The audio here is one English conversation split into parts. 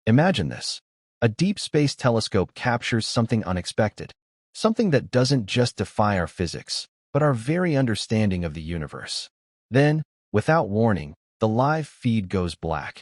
Imagine this. A deep space telescope captures something unexpected, something that doesn't just defy our physics, but our very understanding of the universe. Then, without warning, the live feed goes black.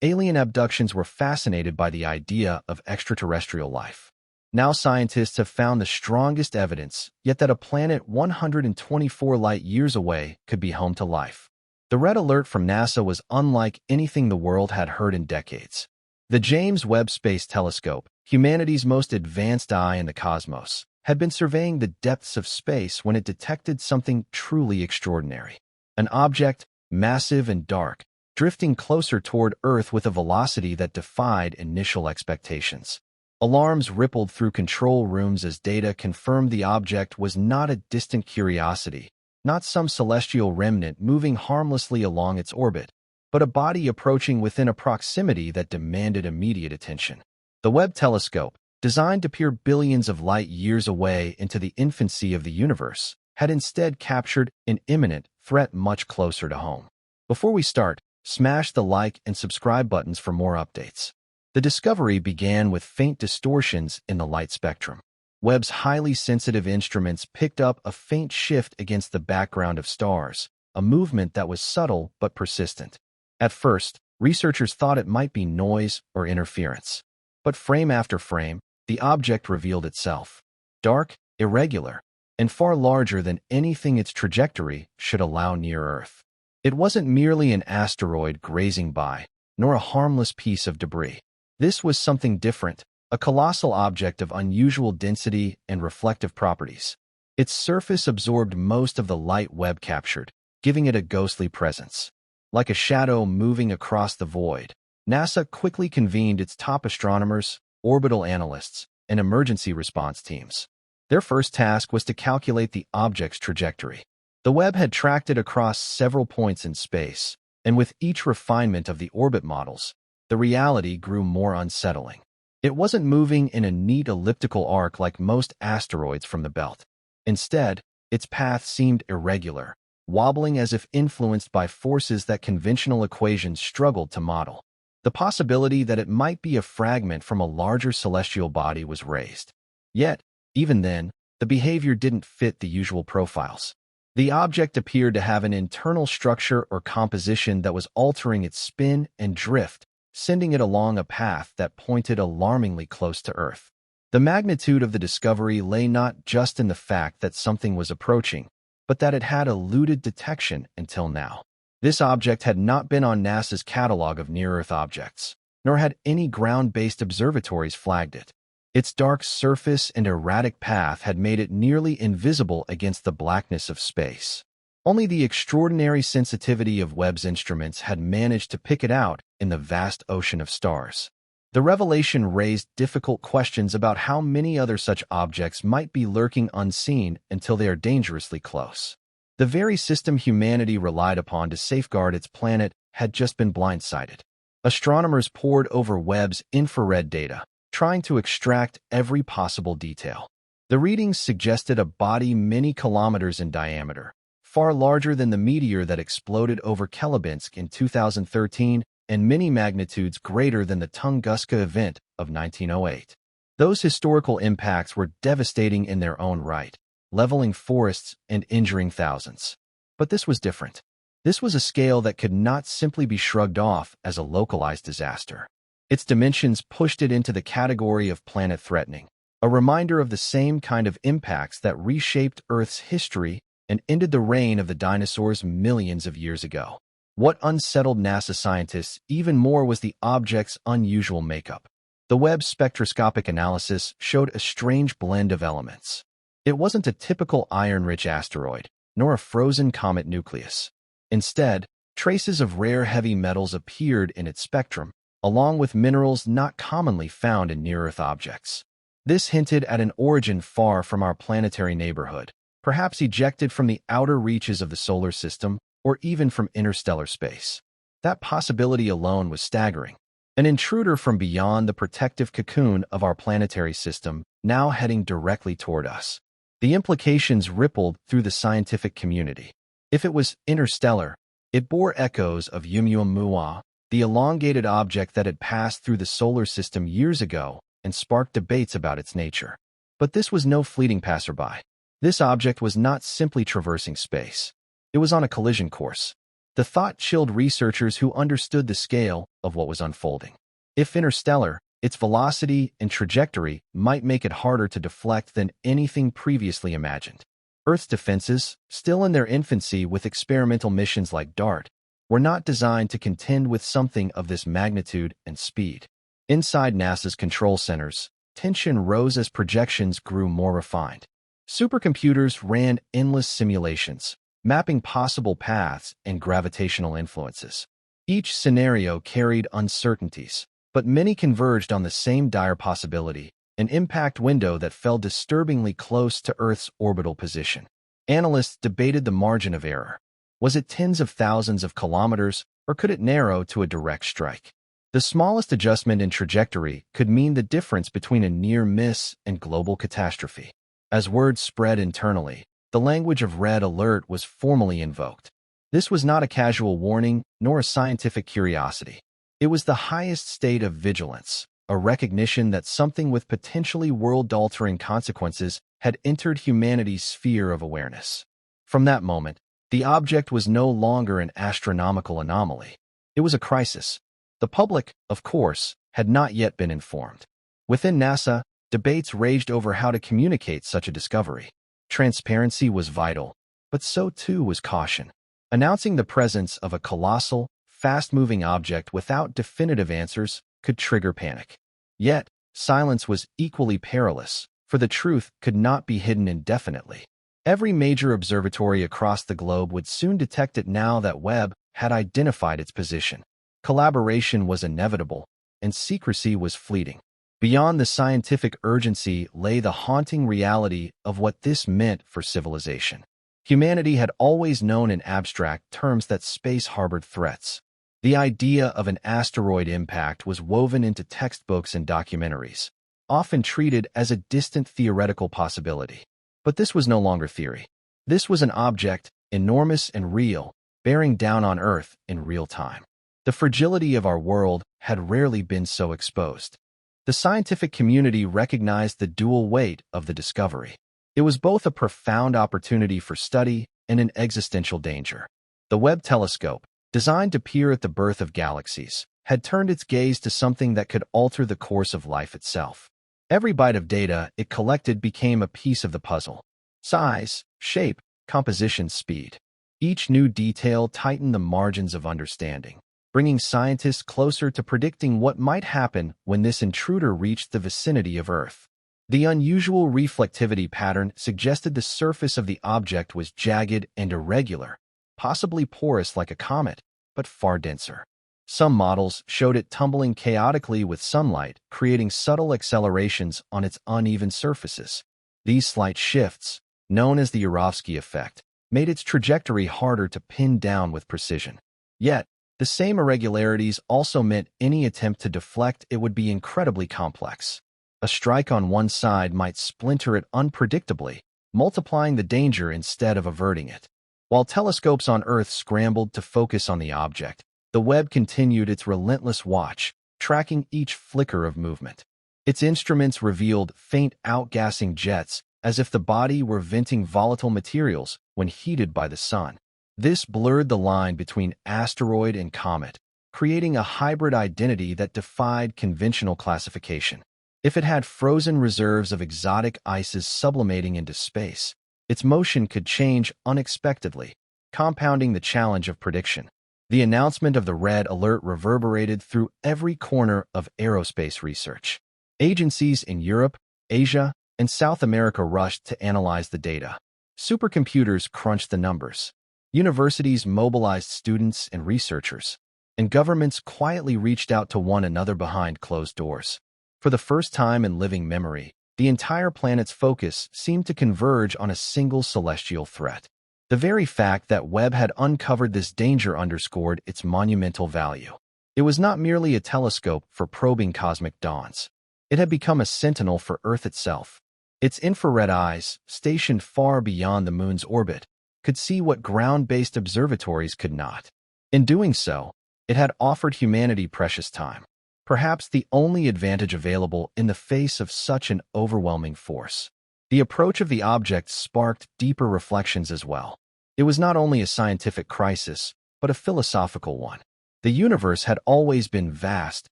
Alien abductions were fascinated by the idea of extraterrestrial life. Now scientists have found the strongest evidence, yet that a planet 124 light-years away could be home to life. The red alert from NASA was unlike anything the world had heard in decades. The James Webb Space Telescope, humanity's most advanced eye in the cosmos, had been surveying the depths of space when it detected something truly extraordinary. An object, massive and dark, drifting closer toward Earth with a velocity that defied initial expectations. Alarms rippled through control rooms as data confirmed the object was not a distant curiosity, not some celestial remnant moving harmlessly along its orbit, but a body approaching within a proximity that demanded immediate attention. The Webb telescope, designed to peer billions of light-years away into the infancy of the universe, had instead captured an imminent threat much closer to home. Before we start, smash the like and subscribe buttons for more updates. The discovery began with faint distortions in the light spectrum. Webb's highly sensitive instruments picked up a faint shift against the background of stars, a movement that was subtle but persistent. At first, researchers thought it might be noise or interference. But frame after frame, the object revealed itself. Dark, irregular, and far larger than anything its trajectory should allow near Earth. It wasn't merely an asteroid grazing by, nor a harmless piece of debris. This was something different, a colossal object of unusual density and reflective properties. Its surface absorbed most of the light Webb captured, giving it a ghostly presence. Like a shadow moving across the void, NASA quickly convened its top astronomers, orbital analysts, and emergency response teams. Their first task was to calculate the object's trajectory. The Webb had tracked it across several points in space, and with each refinement of the orbit models, the reality grew more unsettling. It wasn't moving in a neat elliptical arc like most asteroids from the belt. Instead, its path seemed irregular, wobbling as if influenced by forces that conventional equations struggled to model. The possibility that it might be a fragment from a larger celestial body was raised. Yet, even then, the behavior didn't fit the usual profiles. The object appeared to have an internal structure or composition that was altering its spin and drift, sending it along a path that pointed alarmingly close to Earth. The magnitude of the discovery lay not just in the fact that something was approaching, but that it had eluded detection until now. This object had not been on NASA's catalog of near-Earth objects, nor had any ground-based observatories flagged it. Its dark surface and erratic path had made it nearly invisible against the blackness of space. Only the extraordinary sensitivity of Webb's instruments had managed to pick it out in the vast ocean of stars. The revelation raised difficult questions about how many other such objects might be lurking unseen until they are dangerously close. The very system humanity relied upon to safeguard its planet had just been blindsided. Astronomers pored over Webb's infrared data, trying to extract every possible detail. The readings suggested a body many kilometers in diameter, far larger than the meteor that exploded over Chelyabinsk in 2013 and many magnitudes greater than the Tunguska event of 1908. Those historical impacts were devastating in their own right, leveling forests and injuring thousands. But this was different. This was a scale that could not simply be shrugged off as a localized disaster. Its dimensions pushed it into the category of planet-threatening, a reminder of the same kind of impacts that reshaped Earth's history and ended the reign of the dinosaurs millions of years ago. What unsettled NASA scientists even more was the object's unusual makeup. The Webb spectroscopic analysis showed a strange blend of elements. It wasn't a typical iron-rich asteroid, nor a frozen comet nucleus. Instead, traces of rare heavy metals appeared in its spectrum, along with minerals not commonly found in near-Earth objects. This hinted at an origin far from our planetary neighborhood, perhaps ejected from the outer reaches of the solar system or even from interstellar space. That possibility alone was staggering. An intruder from beyond the protective cocoon of our planetary system, now heading directly toward us. The implications rippled through the scientific community. If it was interstellar, it bore echoes of Oumuamua, the elongated object that had passed through the solar system years ago and sparked debates about its nature. But this was no fleeting passerby. This object was not simply traversing space. It was on a collision course. The thought chilled researchers who understood the scale of what was unfolding. If interstellar, its velocity and trajectory might make it harder to deflect than anything previously imagined. Earth's defenses, still in their infancy with experimental missions like DART, were not designed to contend with something of this magnitude and speed. Inside NASA's control centers, tension rose as projections grew more refined. Supercomputers ran endless simulations, mapping possible paths and gravitational influences. Each scenario carried uncertainties, but many converged on the same dire possibility: an impact window that fell disturbingly close to Earth's orbital position. Analysts debated the margin of error. Was it tens of thousands of kilometers, or could it narrow to a direct strike? The smallest adjustment in trajectory could mean the difference between a near miss and global catastrophe. As word spread internally, the language of red alert was formally invoked. This was not a casual warning, nor a scientific curiosity. It was the highest state of vigilance, a recognition that something with potentially world-altering consequences had entered humanity's sphere of awareness. From that moment, the object was no longer an astronomical anomaly. It was a crisis. The public, of course, had not yet been informed. Within NASA, debates raged over how to communicate such a discovery. Transparency was vital, but so too was caution. Announcing the presence of a colossal, fast-moving object without definitive answers could trigger panic. Yet, silence was equally perilous, for the truth could not be hidden indefinitely. Every major observatory across the globe would soon detect it now that Webb had identified its position. Collaboration was inevitable, and secrecy was fleeting. Beyond the scientific urgency lay the haunting reality of what this meant for civilization. Humanity had always known in abstract terms that space harbored threats. The idea of an asteroid impact was woven into textbooks and documentaries, often treated as a distant theoretical possibility. But this was no longer theory. This was an object, enormous and real, bearing down on Earth in real time. The fragility of our world had rarely been so exposed. The scientific community recognized the dual weight of the discovery. It was both a profound opportunity for study and an existential danger. The Webb telescope, designed to peer at the birth of galaxies, had turned its gaze to something that could alter the course of life itself. Every byte of data it collected became a piece of the puzzle. Size, shape, composition, speed. Each new detail tightened the margins of understanding, bringing scientists closer to predicting what might happen when this intruder reached the vicinity of Earth. The unusual reflectivity pattern suggested the surface of the object was jagged and irregular, possibly porous like a comet, but far denser. Some models showed it tumbling chaotically with sunlight, creating subtle accelerations on its uneven surfaces. These slight shifts, known as the Yarovsky effect, made its trajectory harder to pin down with precision. Yet, the same irregularities also meant any attempt to deflect it would be incredibly complex. A strike on one side might splinter it unpredictably, multiplying the danger instead of averting it. While telescopes on Earth scrambled to focus on the object, the Webb continued its relentless watch, tracking each flicker of movement. Its instruments revealed faint outgassing jets, as if the body were venting volatile materials when heated by the sun. This blurred the line between asteroid and comet, creating a hybrid identity that defied conventional classification. If it had frozen reserves of exotic ices sublimating into space, its motion could change unexpectedly, compounding the challenge of prediction. The announcement of the red alert reverberated through every corner of aerospace research. Agencies in Europe, Asia, and South America rushed to analyze the data. Supercomputers crunched the numbers. Universities mobilized students and researchers, and governments quietly reached out to one another behind closed doors. For the first time in living memory, the entire planet's focus seemed to converge on a single celestial threat. The very fact that Webb had uncovered this danger underscored its monumental value. It was not merely a telescope for probing cosmic dawns. It had become a sentinel for Earth itself. Its infrared eyes, stationed far beyond the Moon's orbit, could see what ground-based observatories could not. In doing so, It had offered humanity precious time, perhaps the only advantage available in the face of such an overwhelming force. The approach of the object sparked deeper reflections as well. It was not only a scientific crisis, but a philosophical one. The universe had always been vast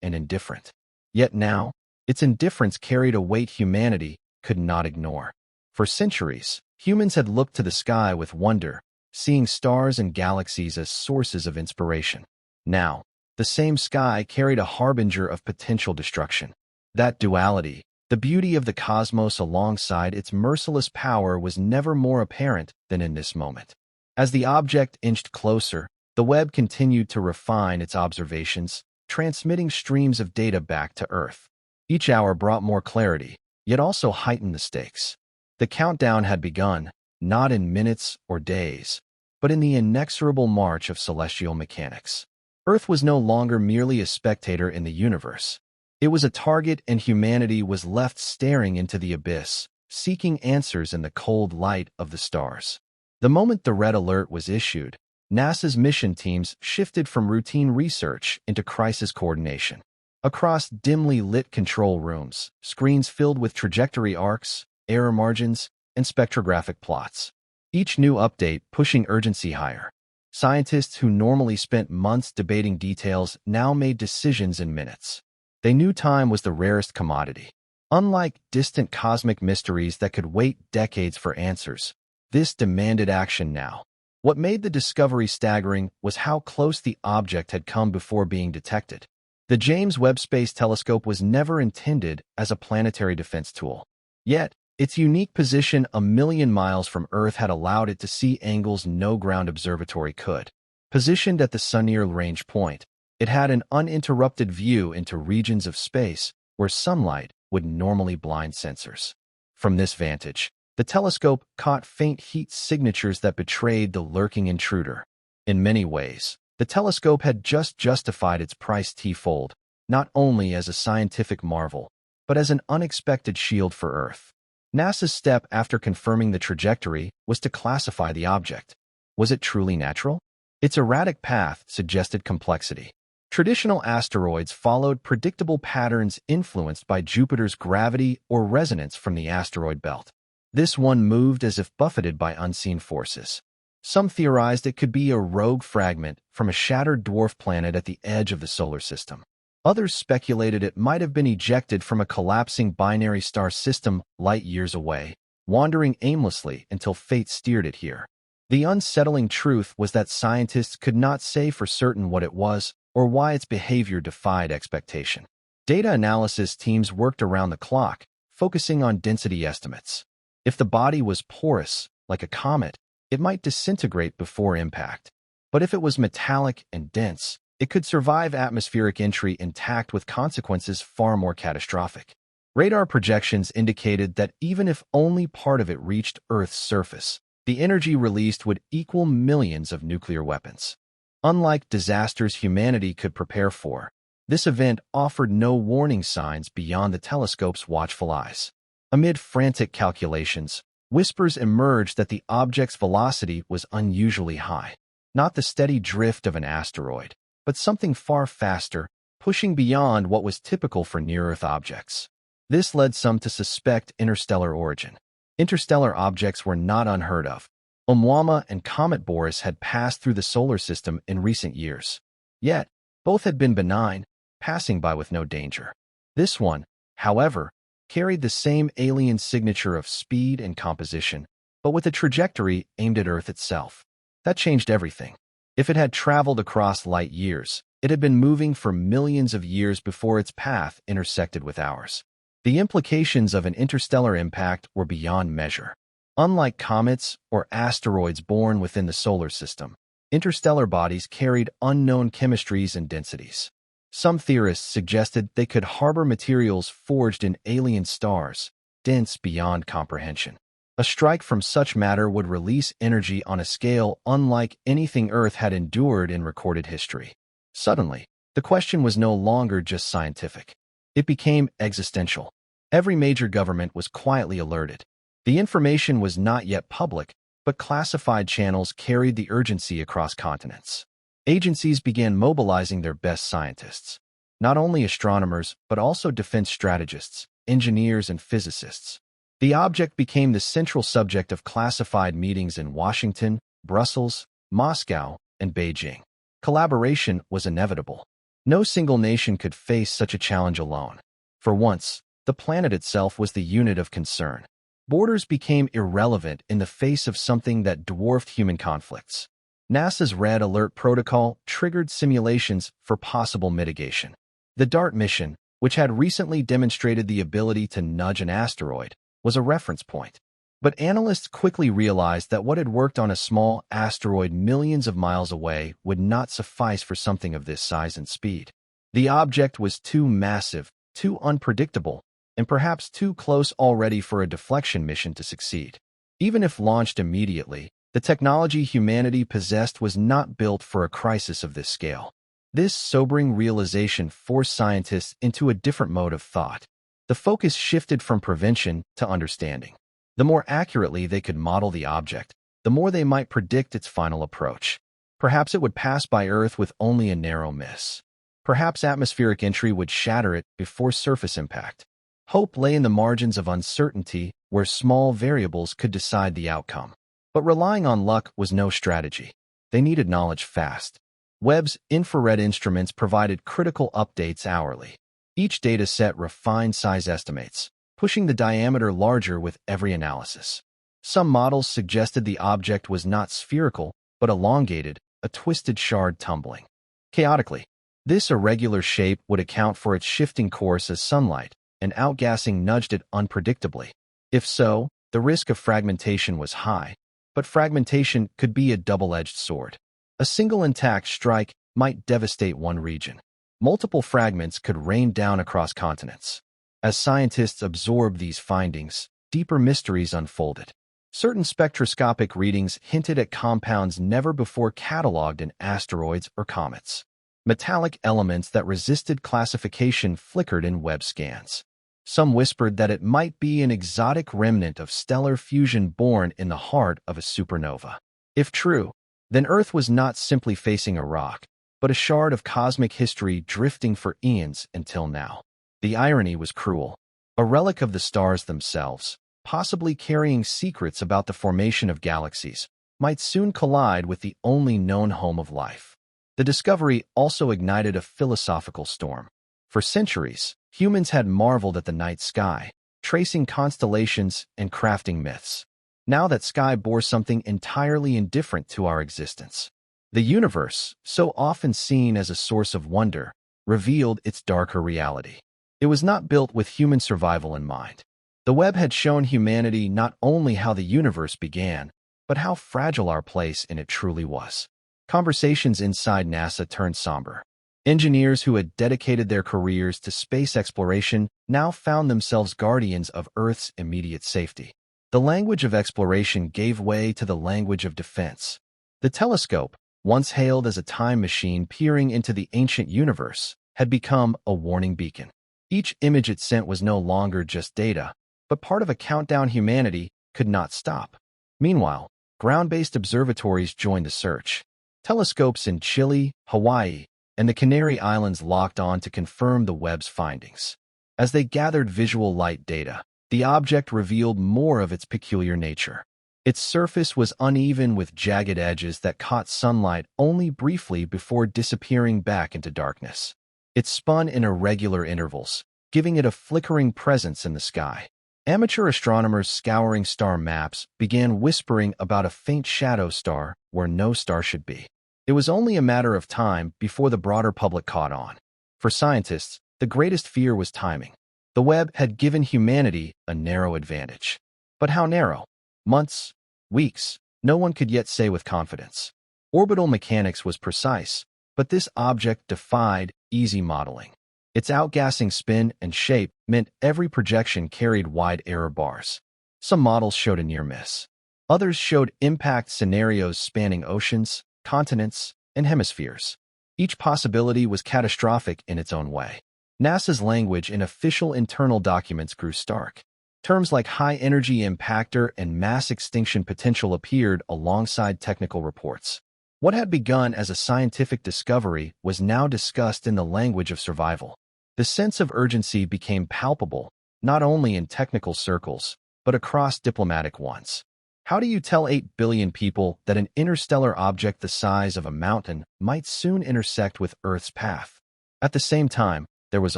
and indifferent. Yet now, its indifference carried a weight humanity could not ignore. For centuries, humans had looked to the sky with wonder, seeing stars and galaxies as sources of inspiration. Now, the same sky carried a harbinger of potential destruction. That duality, the beauty of the cosmos alongside its merciless power, was never more apparent than in this moment. As the object inched closer, the Webb continued to refine its observations, transmitting streams of data back to Earth. Each hour brought more clarity, yet also heightened the stakes. The countdown had begun, not in minutes or days, but in the inexorable march of celestial mechanics. Earth was no longer merely a spectator in the universe. It was a target, and humanity was left staring into the abyss, seeking answers in the cold light of the stars. The moment the red alert was issued, NASA's mission teams shifted from routine research into crisis coordination. Across dimly lit control rooms, screens filled with trajectory arcs, error margins, and spectrographic plots. Each new update pushing urgency higher. Scientists who normally spent months debating details now made decisions in minutes. They knew time was the rarest commodity. Unlike distant cosmic mysteries that could wait decades for answers, this demanded action now. What made the discovery staggering was how close the object had come before being detected. The James Webb Space Telescope was never intended as a planetary defense tool. Yet, its unique position a million miles from Earth had allowed it to see angles no ground observatory could. Positioned at the sun-near range point, it had an uninterrupted view into regions of space where sunlight would normally blind sensors. From this vantage, the telescope caught faint heat signatures that betrayed the lurking intruder. In many ways, the telescope had just justified its price tenfold, not only as a scientific marvel, but as an unexpected shield for Earth. NASA's step after confirming the trajectory was to classify the object. Was it truly natural? Its erratic path suggested complexity. Traditional asteroids followed predictable patterns influenced by Jupiter's gravity or resonance from the asteroid belt. This one moved as if buffeted by unseen forces. Some theorized it could be a rogue fragment from a shattered dwarf planet at the edge of the solar system. Others speculated it might have been ejected from a collapsing binary star system light years away, wandering aimlessly until fate steered it here. The unsettling truth was that scientists could not say for certain what it was or why its behavior defied expectation. Data analysis teams worked around the clock, focusing on density estimates. If the body was porous, like a comet, it might disintegrate before impact. But if it was metallic and dense, it could survive atmospheric entry intact with consequences far more catastrophic. Radar projections indicated that even if only part of it reached Earth's surface, the energy released would equal millions of nuclear weapons. Unlike disasters humanity could prepare for, this event offered no warning signs beyond the telescope's watchful eyes. Amid frantic calculations, whispers emerged that the object's velocity was unusually high. Not the steady drift of an asteroid, but something far faster, pushing beyond what was typical for near-Earth objects. This led some to suspect interstellar origin. Interstellar objects were not unheard of. Oumuamua and Comet Boris had passed through the solar system in recent years. Yet, both had been benign, passing by with no danger. This one, however, carried the same alien signature of speed and composition, but with a trajectory aimed at Earth itself. That changed everything. If it had traveled across light years, it had been moving for millions of years before its path intersected with ours. The implications of an interstellar impact were beyond measure. Unlike comets or asteroids born within the solar system, interstellar bodies carried unknown chemistries and densities. Some theorists suggested they could harbor materials forged in alien stars, dense beyond comprehension. A strike from such matter would release energy on a scale unlike anything Earth had endured in recorded history. Suddenly, the question was no longer just scientific. It became existential. Every major government was quietly alerted. The information was not yet public, but classified channels carried the urgency across continents. Agencies began mobilizing their best scientists, not only astronomers, but also defense strategists, engineers, and physicists. The object became the central subject of classified meetings in Washington, Brussels, Moscow, and Beijing. Collaboration was inevitable. No single nation could face such a challenge alone. For once, the planet itself was the unit of concern. Borders became irrelevant in the face of something that dwarfed human conflicts. NASA's Red Alert protocol triggered simulations for possible mitigation. The DART mission, which had recently demonstrated the ability to nudge an asteroid, was a reference point. But analysts quickly realized that what had worked on a small asteroid millions of miles away would not suffice for something of this size and speed. The object was too massive, too unpredictable, and perhaps too close already for a deflection mission to succeed. Even if launched immediately, the technology humanity possessed was not built for a crisis of this scale. This sobering realization forced scientists into a different mode of thought. The focus shifted from prevention to understanding. The more accurately they could model the object, the more they might predict its final approach. Perhaps it would pass by Earth with only a narrow miss. Perhaps atmospheric entry would shatter it before surface impact. Hope lay in the margins of uncertainty where small variables could decide the outcome. But relying on luck was no strategy. They needed knowledge fast. Webb's infrared instruments provided critical updates hourly. Each data set refined size estimates, pushing the diameter larger with every analysis. Some models suggested the object was not spherical, but elongated, a twisted shard tumbling. Chaotically, this irregular shape would account for its shifting course as sunlight, and outgassing nudged it unpredictably. If so, the risk of fragmentation was high, but fragmentation could be a double-edged sword. A single intact strike might devastate one region. Multiple fragments could rain down across continents. As scientists absorbed these findings, deeper mysteries unfolded. Certain spectroscopic readings hinted at compounds never before cataloged in asteroids or comets. Metallic elements that resisted classification flickered in Webb scans. Some whispered that it might be an exotic remnant of stellar fusion born in the heart of a supernova. If true, then Earth was not simply facing a rock, but a shard of cosmic history drifting for eons until now. The irony was cruel. A relic of the stars themselves, possibly carrying secrets about the formation of galaxies, might soon collide with the only known home of life. The discovery also ignited a philosophical storm. For centuries, humans had marveled at the night sky, tracing constellations and crafting myths. Now that sky bore something entirely indifferent to our existence. The universe, so often seen as a source of wonder, revealed its darker reality. It was not built with human survival in mind. The Webb had shown humanity not only how the universe began, but how fragile our place in it truly was. Conversations inside NASA turned somber. Engineers who had dedicated their careers to space exploration now found themselves guardians of Earth's immediate safety. The language of exploration gave way to the language of defense. The telescope, once hailed as a time machine peering into the ancient universe, had become a warning beacon. Each image it sent was no longer just data, but part of a countdown humanity could not stop. Meanwhile, ground-based observatories joined the search. Telescopes in Chile, Hawaii, and the Canary Islands locked on to confirm the Webb's findings. As they gathered visual light data, the object revealed more of its peculiar nature. Its surface was uneven with jagged edges that caught sunlight only briefly before disappearing back into darkness. It spun in irregular intervals, giving it a flickering presence in the sky. Amateur astronomers scouring star maps began whispering about a faint shadow star where no star should be. It was only a matter of time before the broader public caught on. For scientists, the greatest fear was timing. The Webb had given humanity a narrow advantage. But how narrow? Months? Weeks? No one could yet say with confidence. Orbital mechanics was precise, but this object defied easy modeling. Its outgassing spin and shape meant every projection carried wide error bars. Some models showed a near miss. Others showed impact scenarios spanning oceans, continents, and hemispheres. Each possibility was catastrophic in its own way. NASA's language in official internal documents grew stark. Terms like high-energy impactor and mass extinction potential appeared alongside technical reports. What had begun as a scientific discovery was now discussed in the language of survival. The sense of urgency became palpable, not only in technical circles, but across diplomatic ones. How do you tell 8 billion people that an interstellar object the size of a mountain might soon intersect with Earth's path? At the same time, there was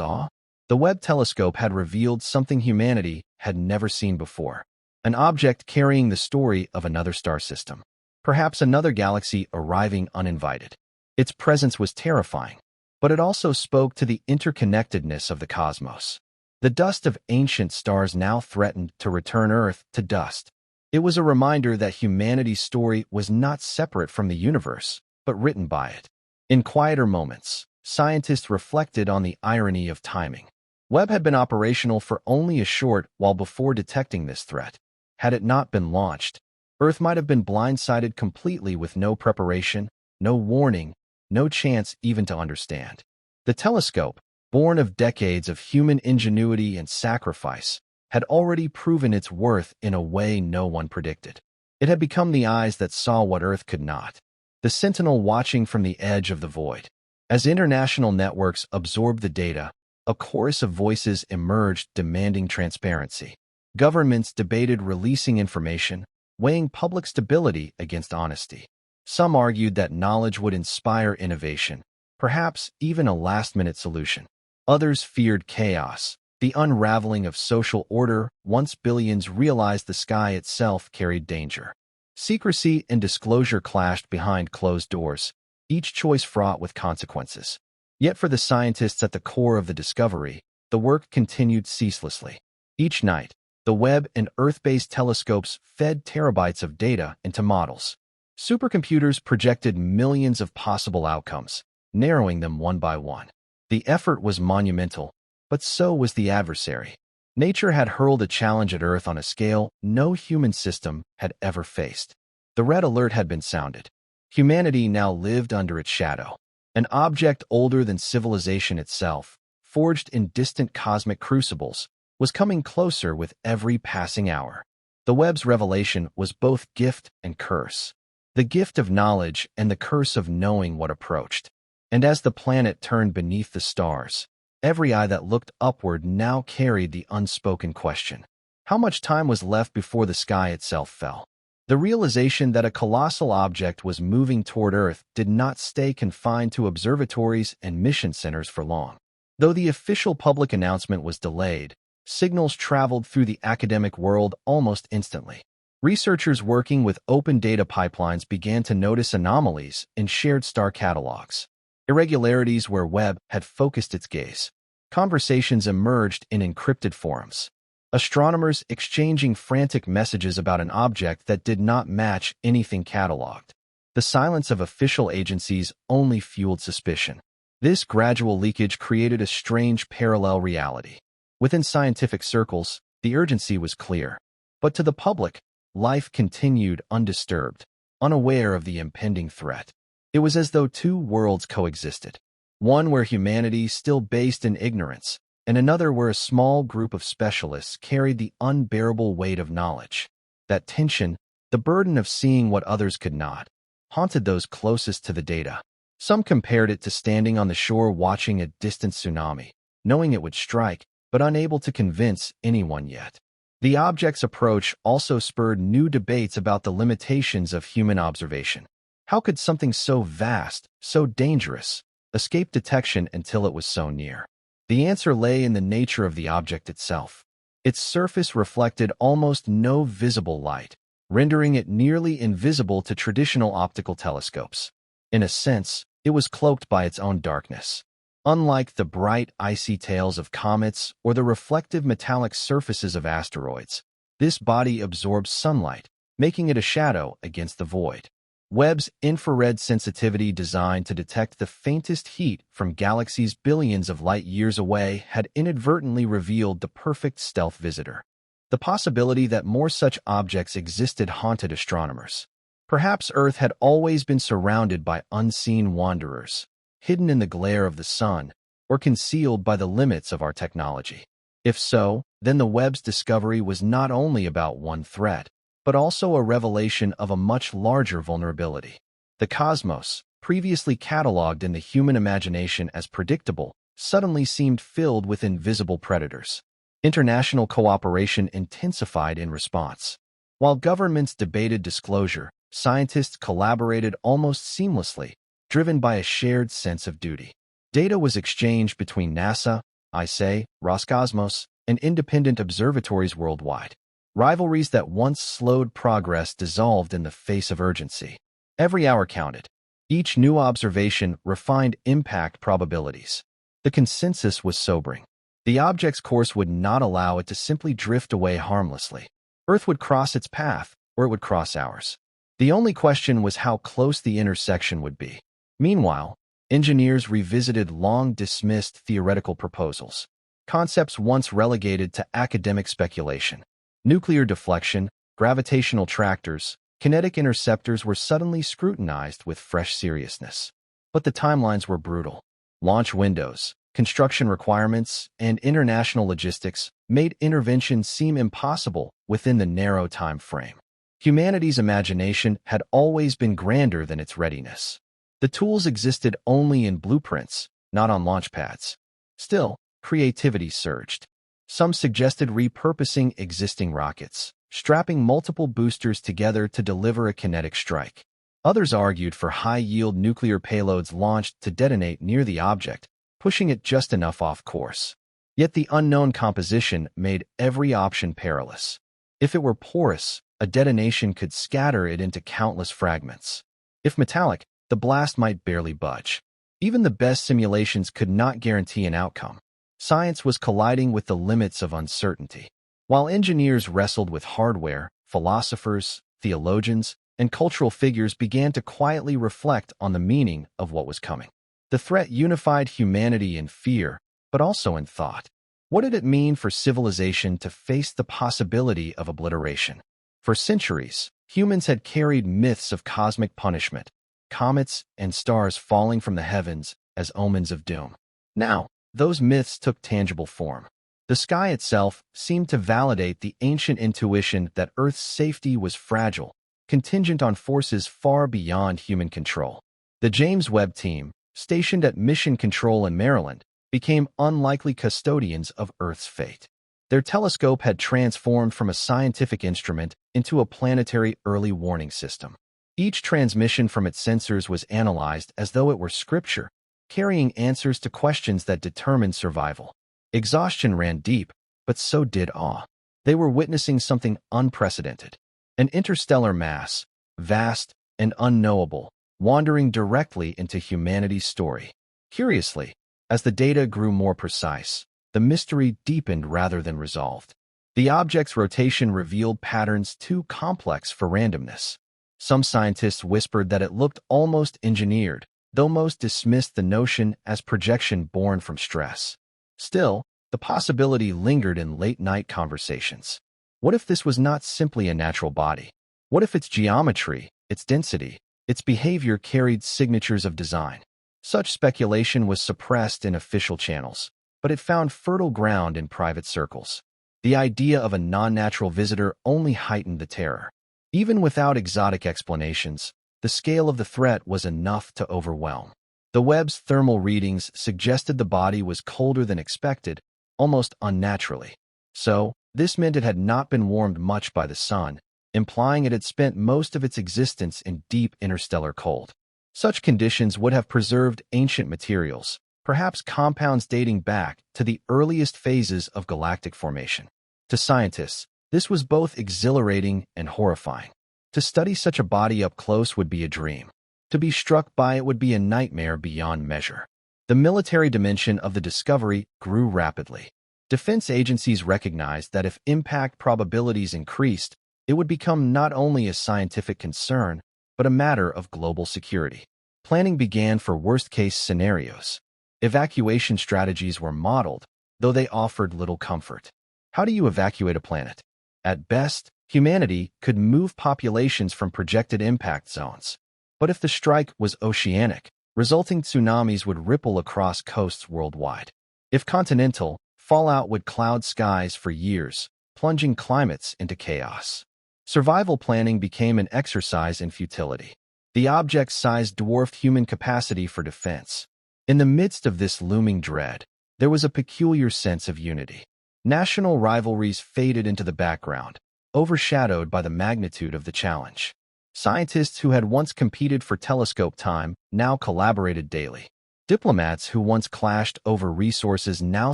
awe. The Webb telescope had revealed something humanity had never seen before. An object carrying the story of another star system. Perhaps another galaxy arriving uninvited. Its presence was terrifying, but it also spoke to the interconnectedness of the cosmos. The dust of ancient stars now threatened to return Earth to dust. It was a reminder that humanity's story was not separate from the universe, but written by it. In quieter moments, scientists reflected on the irony of timing. Webb had been operational for only a short while before detecting this threat. Had it not been launched, Earth might have been blindsided completely with no preparation, no warning, no chance even to understand. The telescope, born of decades of human ingenuity and sacrifice, had already proven its worth in a way no one predicted. It had become the eyes that saw what Earth could not, the sentinel watching from the edge of the void. As international networks absorbed the data, a chorus of voices emerged demanding transparency. Governments debated releasing information, weighing public stability against honesty. Some argued that knowledge would inspire innovation, perhaps even a last-minute solution. Others feared chaos, the unraveling of social order once billions realized the sky itself carried danger. Secrecy and disclosure clashed behind closed doors, each choice fraught with consequences. Yet for the scientists at the core of the discovery, the work continued ceaselessly. Each night, the Webb and Earth-based telescopes fed terabytes of data into models. Supercomputers projected millions of possible outcomes, narrowing them one by one. The effort was monumental, but so was the adversary. Nature had hurled a challenge at Earth on a scale no human system had ever faced. The red alert had been sounded. Humanity now lived under its shadow. An object older than civilization itself, forged in distant cosmic crucibles, was coming closer with every passing hour. The Webb's revelation was both gift and curse. The gift of knowledge and the curse of knowing what approached. And as the planet turned beneath the stars, every eye that looked upward now carried the unspoken question. How much time was left before the sky itself fell? The realization that a colossal object was moving toward Earth did not stay confined to observatories and mission centers for long. Though the official public announcement was delayed, signals traveled through the academic world almost instantly. Researchers working with open data pipelines began to notice anomalies in shared star catalogs, irregularities where Webb had focused its gaze. Conversations emerged in encrypted forums. Astronomers exchanging frantic messages about an object that did not match anything cataloged. The silence of official agencies only fueled suspicion. This gradual leakage created a strange parallel reality. Within scientific circles, the urgency was clear. But to the public, life continued undisturbed, unaware of the impending threat. It was as though two worlds coexisted. One where humanity still based in ignorance, and another where a small group of specialists carried the unbearable weight of knowledge. That tension, the burden of seeing what others could not, haunted those closest to the data. Some compared it to standing on the shore watching a distant tsunami, knowing it would strike, but unable to convince anyone yet. The object's approach also spurred new debates about the limitations of human observation. How could something so vast, so dangerous, escape detection until it was so near? The answer lay in the nature of the object itself. Its surface reflected almost no visible light, rendering it nearly invisible to traditional optical telescopes. In a sense, it was cloaked by its own darkness. Unlike the bright, icy tails of comets or the reflective metallic surfaces of asteroids, this body absorbs sunlight, making it a shadow against the void. Webb's infrared sensitivity, designed to detect the faintest heat from galaxies billions of light years away, had inadvertently revealed the perfect stealth visitor. The possibility that more such objects existed haunted astronomers. Perhaps Earth had always been surrounded by unseen wanderers, hidden in the glare of the sun, or concealed by the limits of our technology. If so, then the Webb's discovery was not only about one threat, but also a revelation of a much larger vulnerability. The cosmos, previously catalogued in the human imagination as predictable, suddenly seemed filled with invisible predators. International cooperation intensified in response. While governments debated disclosure, scientists collaborated almost seamlessly, driven by a shared sense of duty. Data was exchanged between NASA, ISA, Roscosmos, and independent observatories worldwide. Rivalries that once slowed progress dissolved in the face of urgency. Every hour counted. Each new observation refined impact probabilities. The consensus was sobering. The object's course would not allow it to simply drift away harmlessly. Earth would cross its path, or it would cross ours. The only question was how close the intersection would be. Meanwhile, engineers revisited long-dismissed theoretical proposals, concepts once relegated to academic speculation. Nuclear deflection, gravitational tractors, kinetic interceptors were suddenly scrutinized with fresh seriousness. But the timelines were brutal. Launch windows, construction requirements, and international logistics made intervention seem impossible within the narrow time frame. Humanity's imagination had always been grander than its readiness. The tools existed only in blueprints, not on launch pads. Still, creativity surged. Some suggested repurposing existing rockets, strapping multiple boosters together to deliver a kinetic strike. Others argued for high-yield nuclear payloads launched to detonate near the object, pushing it just enough off course. Yet the unknown composition made every option perilous. If it were porous, a detonation could scatter it into countless fragments. If metallic, the blast might barely budge. Even the best simulations could not guarantee an outcome. Science was colliding with the limits of uncertainty. While engineers wrestled with hardware, philosophers, theologians, and cultural figures began to quietly reflect on the meaning of what was coming. The threat unified humanity in fear, but also in thought. What did it mean for civilization to face the possibility of obliteration? For centuries, humans had carried myths of cosmic punishment, comets and stars falling from the heavens as omens of doom. Now, those myths took tangible form. The sky itself seemed to validate the ancient intuition that Earth's safety was fragile, contingent on forces far beyond human control. The James Webb team, stationed at Mission Control in Maryland, became unlikely custodians of Earth's fate. Their telescope had transformed from a scientific instrument into a planetary early warning system. Each transmission from its sensors was analyzed as though it were scripture, carrying answers to questions that determined survival. Exhaustion ran deep, but so did awe. They were witnessing something unprecedented. An interstellar mass, vast and unknowable, wandering directly into humanity's story. Curiously, as the data grew more precise, the mystery deepened rather than resolved. The object's rotation revealed patterns too complex for randomness. Some scientists whispered that it looked almost engineered, though most dismissed the notion as projection born from stress. Still, the possibility lingered in late-night conversations. What if this was not simply a natural body? What if its geometry, its density, its behavior carried signatures of design? Such speculation was suppressed in official channels, but it found fertile ground in private circles. The idea of a non-natural visitor only heightened the terror. Even without exotic explanations, the scale of the threat was enough to overwhelm. The Webb's thermal readings suggested the body was colder than expected, almost unnaturally. So, this meant it had not been warmed much by the sun, implying it had spent most of its existence in deep interstellar cold. Such conditions would have preserved ancient materials, perhaps compounds dating back to the earliest phases of galactic formation. To scientists, this was both exhilarating and horrifying. To study such a body up close would be a dream. To be struck by it would be a nightmare beyond measure. The military dimension of the discovery grew rapidly. Defense agencies recognized that if impact probabilities increased, it would become not only a scientific concern, but a matter of global security. Planning began for worst-case scenarios. Evacuation strategies were modeled, though they offered little comfort. How do you evacuate a planet? At best, humanity could move populations from projected impact zones. But if the strike was oceanic, resulting tsunamis would ripple across coasts worldwide. If continental, fallout would cloud skies for years, plunging climates into chaos. Survival planning became an exercise in futility. The object's size dwarfed human capacity for defense. In the midst of this looming dread, there was a peculiar sense of unity. National rivalries faded into the background, overshadowed by the magnitude of the challenge. Scientists who had once competed for telescope time now collaborated daily. Diplomats who once clashed over resources now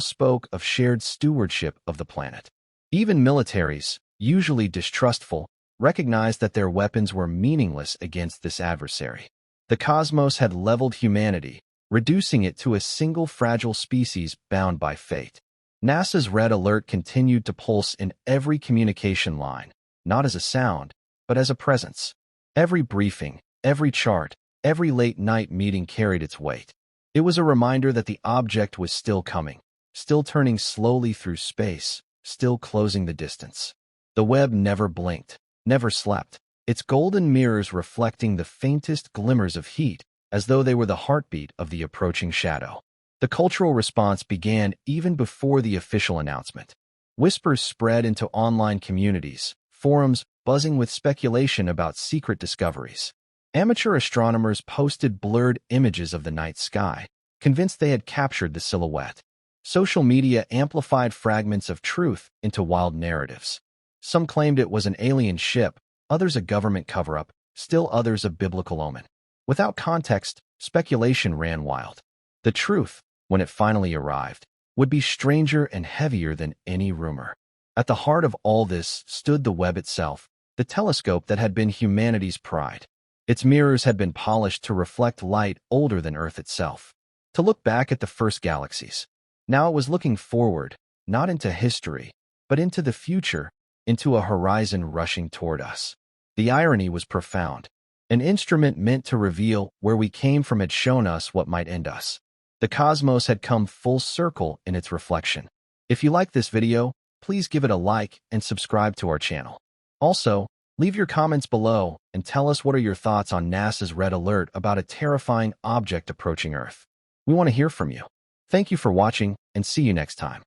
spoke of shared stewardship of the planet. Even militaries, usually distrustful, recognized that their weapons were meaningless against this adversary. The cosmos had leveled humanity, reducing it to a single fragile species bound by fate. NASA's red alert continued to pulse in every communication line, not as a sound, but as a presence. Every briefing, every chart, every late-night meeting carried its weight. It was a reminder that the object was still coming, still turning slowly through space, still closing the distance. The Webb never blinked, never slept, its golden mirrors reflecting the faintest glimmers of heat, as though they were the heartbeat of the approaching shadow. The cultural response began even before the official announcement. Whispers spread into online communities, forums buzzing with speculation about secret discoveries. Amateur astronomers posted blurred images of the night sky, convinced they had captured the silhouette. Social media amplified fragments of truth into wild narratives. Some claimed it was an alien ship, others a government cover-up, still others a biblical omen. Without context, speculation ran wild. The truth, when it finally arrived, would be stranger and heavier than any rumor. At the heart of all this stood the Webb itself, the telescope that had been humanity's pride. Its mirrors had been polished to reflect light older than Earth itself, to look back at the first galaxies. Now it was looking forward, not into history, but into the future, into a horizon rushing toward us. The irony was profound. An instrument meant to reveal where we came from had shown us what might end us. The cosmos had come full circle in its reflection. If you like this video, please give it a like and subscribe to our channel. Also, leave your comments below and tell us what are your thoughts on NASA's red alert about a terrifying object approaching Earth. We want to hear from you. Thank you for watching and see you next time.